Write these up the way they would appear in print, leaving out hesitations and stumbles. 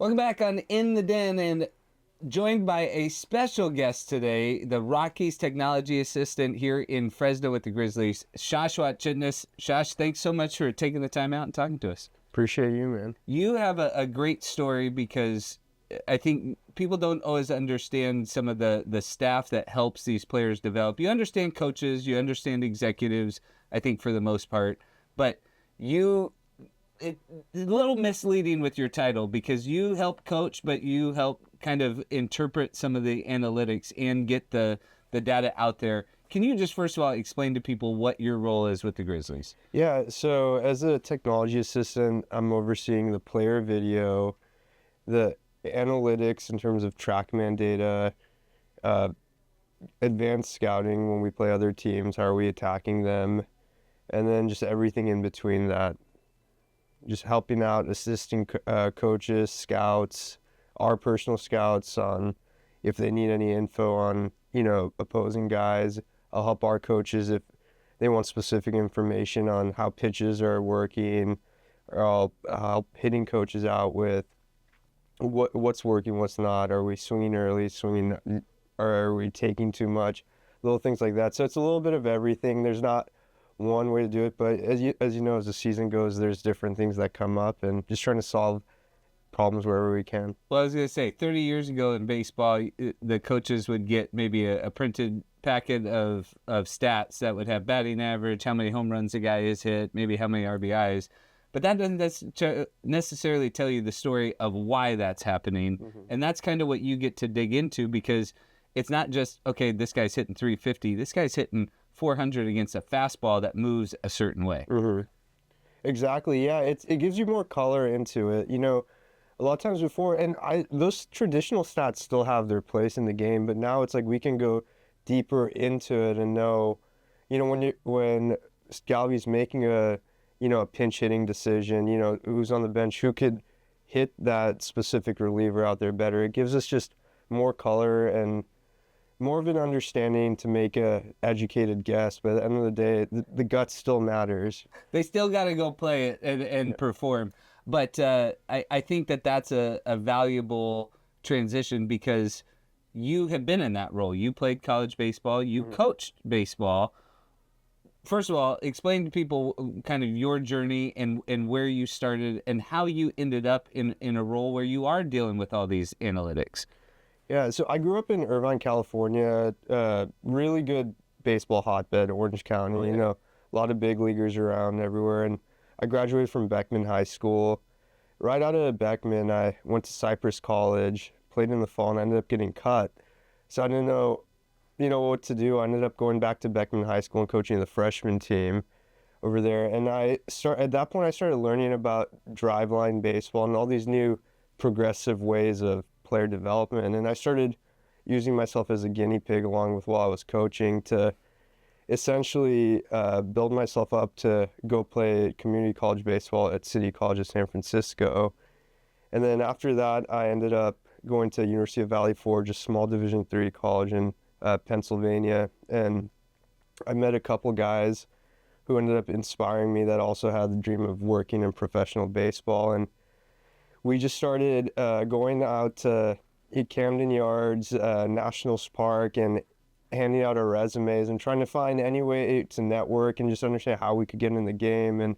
Welcome back on In the Den, and joined by a special guest today, the Rockies technology assistant here in Fresno with the Grizzlies, Shashwat Chitnis. Shash, thanks so much for taking the time out and talking to us. Appreciate you, man. You have a great story because I think people don't always understand some of the staff that helps these players develop. You understand coaches, you understand executives, I think for the most part, but it's a little misleading with your title because you help coach, but you help kind of interpret some of the analytics and get the data out there. Can you just first of all explain to people what your role is with the Grizzlies? Yeah, so as a technology assistant, I'm overseeing the player video, the analytics in terms of TrackMan data, advanced scouting when we play other teams, how are we attacking them, and then just everything in between that. Just helping out, assisting coaches, scouts, our personal scouts on if they need any info on, opposing guys. I'll help our coaches if they want specific information on how pitches are working, or I'll help hitting coaches out with what's working, what's not. Are we swinging early, or are we taking too much? Little things like that. So it's a little bit of everything. There's not one way to do it, but as you know, as the season goes, there's different things that come up, and just trying to solve problems wherever we can. Well, I was going to say, 30 years ago in baseball, the coaches would get maybe a printed packet of stats that would have batting average, how many home runs a guy has hit, maybe how many RBIs. But that doesn't necessarily tell you the story of why that's happening. Mm-hmm. And that's kind of what you get to dig into, because it's not just, okay, this guy's hitting 350. This guy's hitting 400 against a fastball that moves a certain way. Mm-hmm. Exactly, yeah. It gives you more color into it. A lot of times before, and those traditional stats still have their place in the game, but now it's like we can go deeper into it and know, when Scalvy's making a pinch hitting decision, who's on the bench, who could hit that specific reliever out there better. It gives us just more color and more of an understanding to make a educated guess, but at the end of the day, the gut still matters. They still got to go play it and perform. But I think that's a valuable transition, because you have been in that role. You played college baseball. You coached baseball. First of all, explain to people kind of your journey and where you started and how you ended up in a role where you are dealing with all these analytics. Yeah, so I grew up in Irvine, California, really good baseball hotbed, Orange County, Oh, yeah. A lot of big leaguers around everywhere. And I graduated from Beckman High School. Right out of Beckman, I went to Cypress College, played in the fall, and I ended up getting cut. So I didn't know, what to do. I ended up going back to Beckman High School and coaching the freshman team over there. And at that point, I started learning about driveline baseball and all these new progressive ways of player development, and I started using myself as a guinea pig along with while I was coaching to essentially build myself up to go play community college baseball at City College of San Francisco. And then after that, I ended up going to University of Valley Forge, a small Division III college in Pennsylvania, and I met a couple guys who ended up inspiring me that also had the dream of working in professional baseball. And we just started going out to Camden Yards, Nationals Park, and handing out our resumes and trying to find any way to network and just understand how we could get in the game. And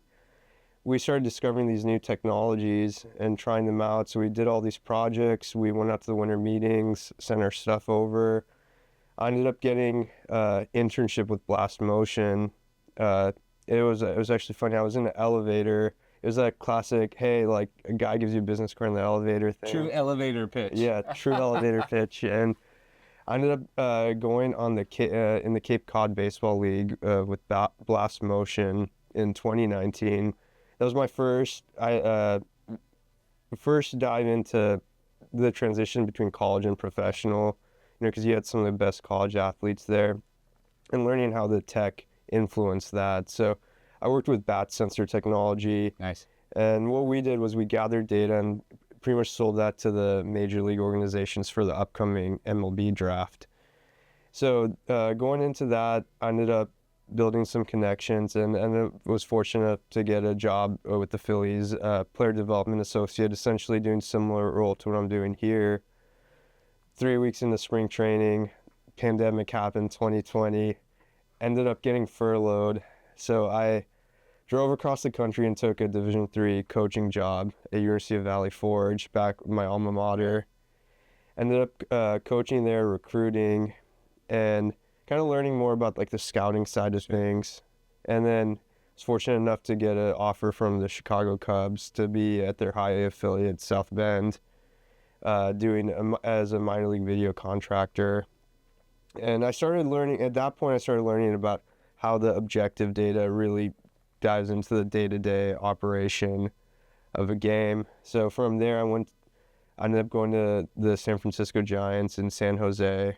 we started discovering these new technologies and trying them out. So we did all these projects. We went out to the winter meetings, sent our stuff over. I ended up getting an internship with Blast Motion. It was actually funny. I was in an elevator. It was that classic, hey, like a guy gives you a business card in the elevator thing. True elevator pitch. Yeah, true elevator pitch. And I ended up going on in the Cape Cod Baseball League with Blast Motion in 2019. That was my first dive into the transition between college and professional, because you had some of the best college athletes there, and learning how the tech influenced that. So I worked with bat sensor technology. Nice. And what we did was we gathered data and pretty much sold that to the major league organizations for the upcoming MLB draft. So going into that, I ended up building some connections, and I was fortunate to get a job with the Phillies, player development associate, essentially doing similar role to what I'm doing here. 3 weeks into spring training, pandemic happened, 2020, ended up getting furloughed. So I drove across the country and took a Division III coaching job at University of Valley Forge, back with my alma mater. Ended up coaching there, recruiting, and kind of learning more about like the scouting side of things. And then was fortunate enough to get an offer from the Chicago Cubs to be at their high A affiliate, South Bend, doing as a minor league video contractor. And at that point I started learning about how the objective data really dives into the day-to-day operation of a game. So from there I ended up going to the San Francisco Giants in San Jose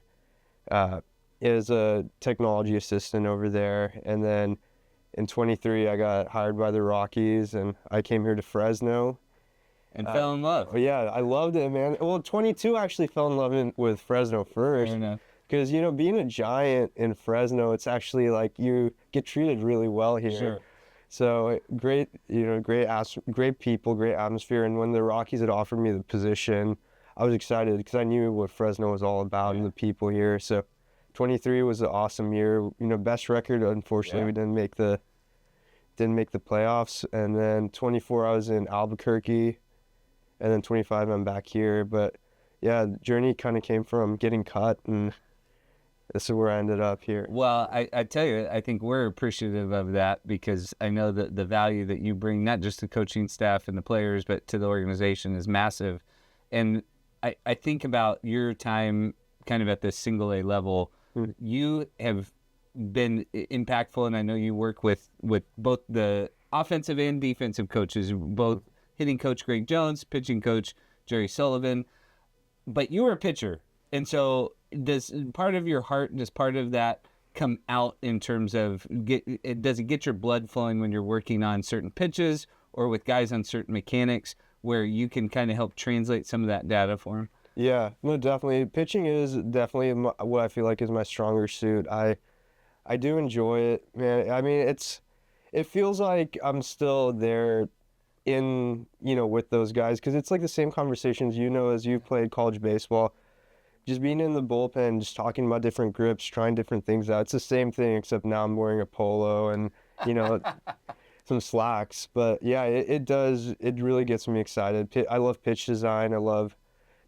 as a technology assistant over there. And then in 23 I got hired by the Rockies, and I came here to Fresno. And fell in love. Yeah, I loved it, man. Well, 22 I actually fell in love with Fresno first. Fair enough. Because, being a Giant in Fresno, it's actually like you get treated really well here. Sure. So great, great people, great atmosphere. And when the Rockies had offered me the position, I was excited because I knew what Fresno was all about and the people here. So 23 was an awesome year. Best record. Unfortunately, we didn't make the playoffs. And then 24, I was in Albuquerque, and then 25, I'm back here. But yeah, the journey kind of came from getting cut, and this is where I ended up here. Well, I tell you, I think we're appreciative of that, because I know that the value that you bring, not just the coaching staff and the players, but to the organization, is massive. And I think about your time kind of at this single A level. You have been impactful, and I know you work with both the offensive and defensive coaches, both hitting coach Greg Jones, pitching coach Jerry Sullivan. But you were a pitcher, and so does part of your heart, does part of that come out in terms of does it get your blood flowing when you're working on certain pitches or with guys on certain mechanics, where you can kind of help translate some of that data for them? Yeah, no, definitely. Pitching is definitely what I feel like is my stronger suit. I do enjoy it, man. I mean, it feels like I'm still there with those guys, because it's like the same conversations, as you've played college baseball. Just being in the bullpen, just talking about different grips, trying different things out. It's the same thing, except now I'm wearing a polo and, some slacks. But yeah, it does. It really gets me excited. I love pitch design. I love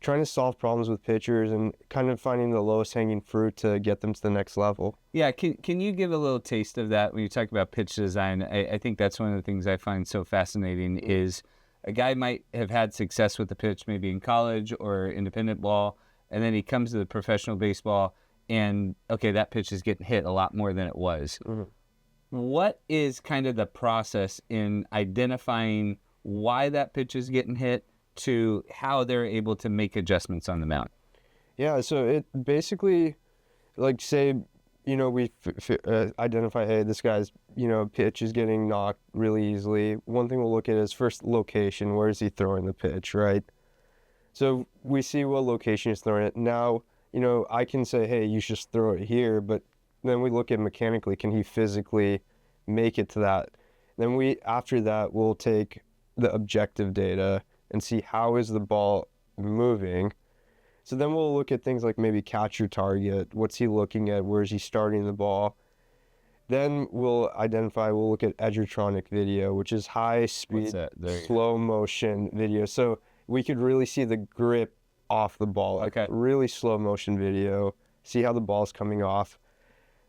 trying to solve problems with pitchers and kind of finding the lowest hanging fruit to get them to the next level. Yeah, can you give a little taste of that when you talk about pitch design? I think that's one of the things I find so fascinating is a guy might have had success with the pitch maybe in college or independent ball, and then he comes to the professional baseball and, okay, that pitch is getting hit a lot more than it was. Mm-hmm. What is kind of the process in identifying why that pitch is getting hit to how they're able to make adjustments on the mound? Yeah, so it basically, like, say, we identify, hey, this guy's, pitch is getting knocked really easily. One thing we'll look at is first location. Where is he throwing the pitch, right? So we see what location he's throwing it. Now, I can say, hey, you should throw it here, but then we look at mechanically, can he physically make it to that? Then after that, we'll take the objective data and see how is the ball moving. So then we'll look at things like maybe catcher target. What's he looking at? Where is he starting the ball? Then we'll look at edgertronic video, which is high speed, slow motion video. So we could really see the grip off the ball, like really slow motion video, see how the ball's coming off.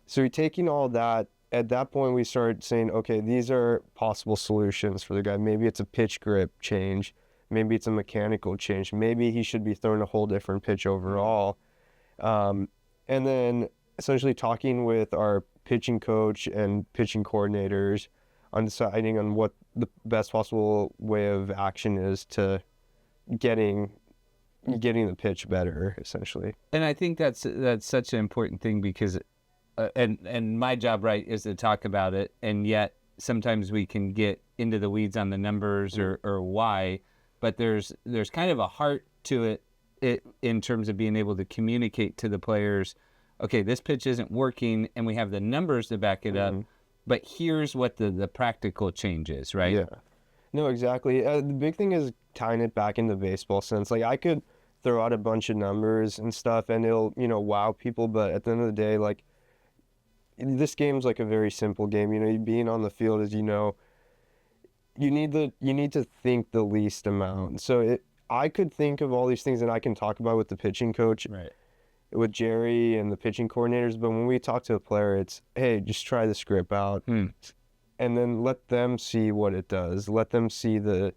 So we're taking all that. At that point, we start saying, okay, these are possible solutions for the guy. Maybe it's a pitch grip change. Maybe it's a mechanical change. Maybe he should be throwing a whole different pitch overall. And then essentially talking with our pitching coach and pitching coordinators on deciding on what the best possible way of action is to getting the pitch better, essentially. And I think that's such an important thing, because and my job, right, is to talk about it, and yet sometimes we can get into the weeds on the numbers or why, but there's kind of a heart to it in terms of being able to communicate to the players, okay, this pitch isn't working, and we have the numbers to back it up. but here's what the practical change is, right? Yeah. No, exactly. The big thing is tying it back into baseball sense. Like, I could throw out a bunch of numbers and stuff and it'll, wow people, but at the end of the day, like, this game's like a very simple game. Being on the field is, you need to think the least amount. So I could think of all these things that I can talk about with the pitching coach, Right. with Jerry and the pitching coordinators, but when we talk to a player, it's, hey, just try the script out. And then let them see what it does. Let them see the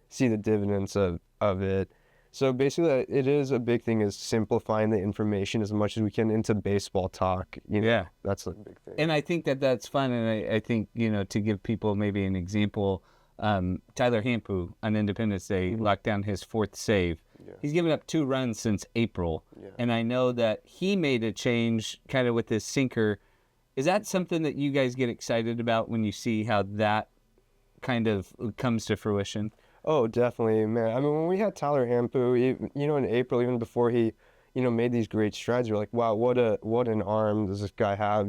dividends of it. So basically, it is a big thing is simplifying the information as much as we can into baseball talk. Yeah. That's a big thing. And I think that's fun. And I think, to give people maybe an example, Tyler Hampu on Independence Day locked down his 4th save. Yeah. He's given up 2 runs since April. Yeah. And I know that he made a change kind of with his sinker. Is that something that you guys get excited about when you see how that kind of comes to fruition? Oh, definitely, man. I mean, when we had Tyler Hampu, in April, even before he, made these great strides, you're like, wow, what an arm does this guy have?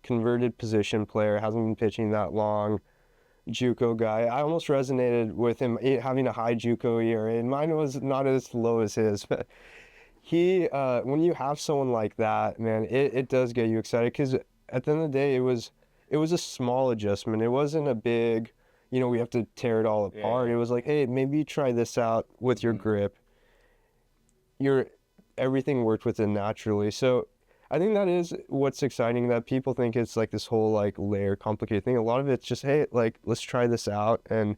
Converted position player, hasn't been pitching that long, JUCO guy. I almost resonated with him having a high JUCO ERA, and mine was not as low as his, but when you have someone like that, man, it does get you excited because at the end of the day, it was a small adjustment. It wasn't a big, we have to tear it all apart. Yeah. It was like, hey, maybe try this out with your grip. Everything worked with it naturally. So I think that is what's exciting, that people think it's like this whole like layer complicated thing. A lot of it's just, hey, like, let's try this out and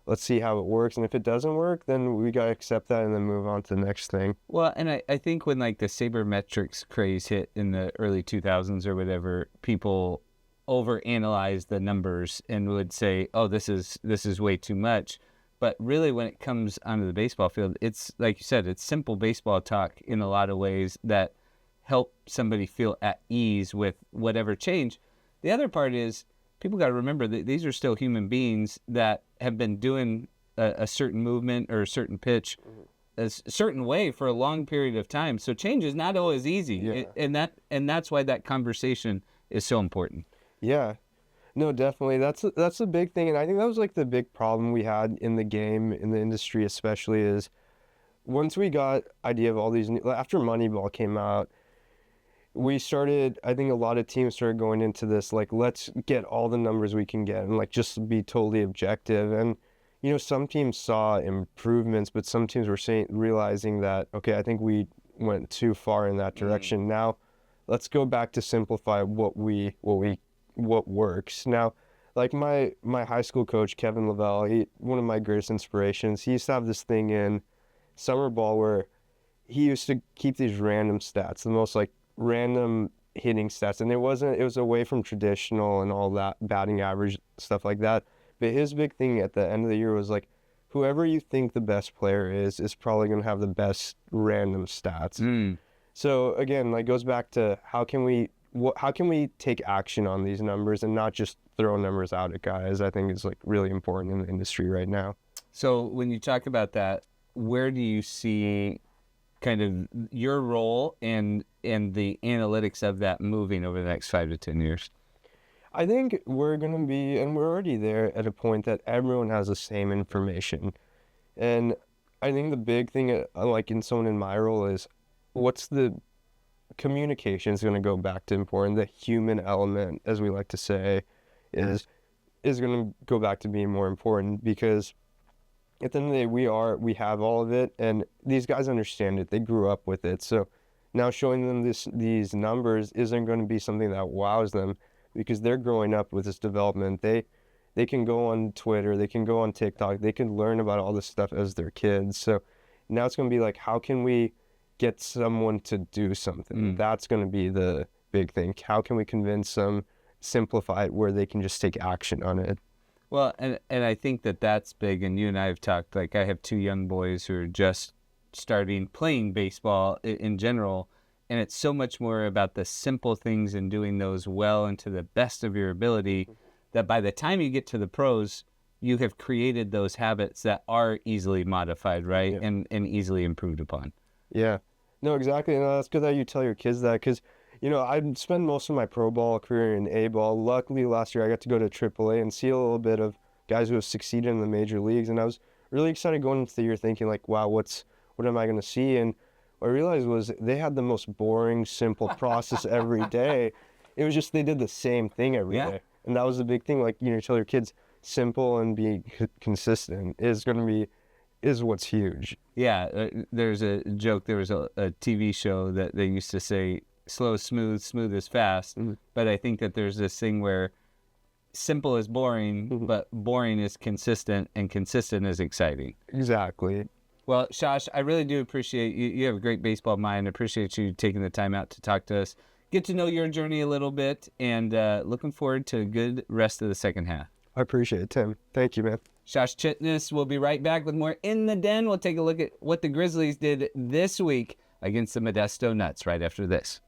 let's see how it works. And if it doesn't work, then we got to accept that and then move on to the next thing. Well, and I think when like the sabermetrics craze hit in the early 2000s or whatever, people overanalyze the numbers and would say, oh, this is way too much. But really, when it comes onto the baseball field, it's like you said, it's simple baseball talk in a lot of ways that help somebody feel at ease with whatever change. The other part is people got to remember that these are still human beings that have been doing a certain movement or a certain pitch a certain way for a long period of time. So change is not always easy. Yeah. And that's why that conversation is so important. Yeah. No, definitely. That's a big thing. And I think that was like the big problem we had in the game, in the industry especially, is once we got idea of all these after Moneyball came out, I think a lot of teams started going into this, like, let's get all the numbers we can get and like just be totally objective. And, some teams saw improvements, but some teams were realizing that, okay, I think we went too far in that direction. Now let's go back to simplify what works. Now, like my high school coach, Kevin Lavelle, one of my greatest inspirations, he used to have this thing in summer ball where he used to keep these random stats, the most like random hitting stats. And it was away from traditional and all that batting average, stuff like that. But his big thing at the end of the year was like, whoever you think the best player is probably going to have the best random stats. So again, like, goes back to how can we take action on these numbers and not just throw numbers out at guys, I think is like really important in the industry right now. So when you talk about that, where do you see kind of your role and the analytics of that moving over the next 5 to 10 years? I think we're going to be, and we're already there at a point that everyone has the same information. And I think the big thing, like in someone in my role, is what's the communication is going to go back to important. The human element, as we like to say, is going to go back to being more important, because at the end of the day, we have all of it, and these guys understand it. They grew up with it. So now showing them these numbers isn't going to be something that wows them, because they're growing up with this development. They can go on Twitter, they can go on TikTok, they can learn about all this stuff as their kids. So now it's going to be like, how can we get someone to do something? That's going to be the big thing. How can we convince them, simplify it where they can just take action on it? Well, and I think that's big. And you and I have talked, like, I have 2 young boys who are just starting playing baseball in general. And it's so much more about the simple things and doing those well and to the best of your ability, that by the time you get to the pros, you have created those habits that are easily modified, right? Yeah. And easily improved upon. Yeah. No, exactly. And that's good that you tell your kids that, because, I spent most of my pro ball career in A ball. Luckily, last year I got to go to AAA and see a little bit of guys who have succeeded in the major leagues, and I was really excited going into the year thinking like, wow, what am I going to see? And what I realized was they had the most boring, simple process every day. It was just they did the same thing every day. And that was the big thing. Like, tell your kids simple and be consistent is what's huge. Yeah, there's a joke. There was a TV show that they used to say, slow is smooth, smooth is fast. But I think that there's this thing where simple is boring, but boring is consistent, and consistent is exciting. Exactly. Well, Shash, I really do appreciate you. You have a great baseball mind. I appreciate you taking the time out to talk to us, get to know your journey a little bit, and looking forward to a good rest of the second half. I appreciate it, Tim. Thank you, man. Shashwat Chitnis will be right back with more In the Den. We'll take a look at what the Grizzlies did this week against the Modesto Nuts right after this.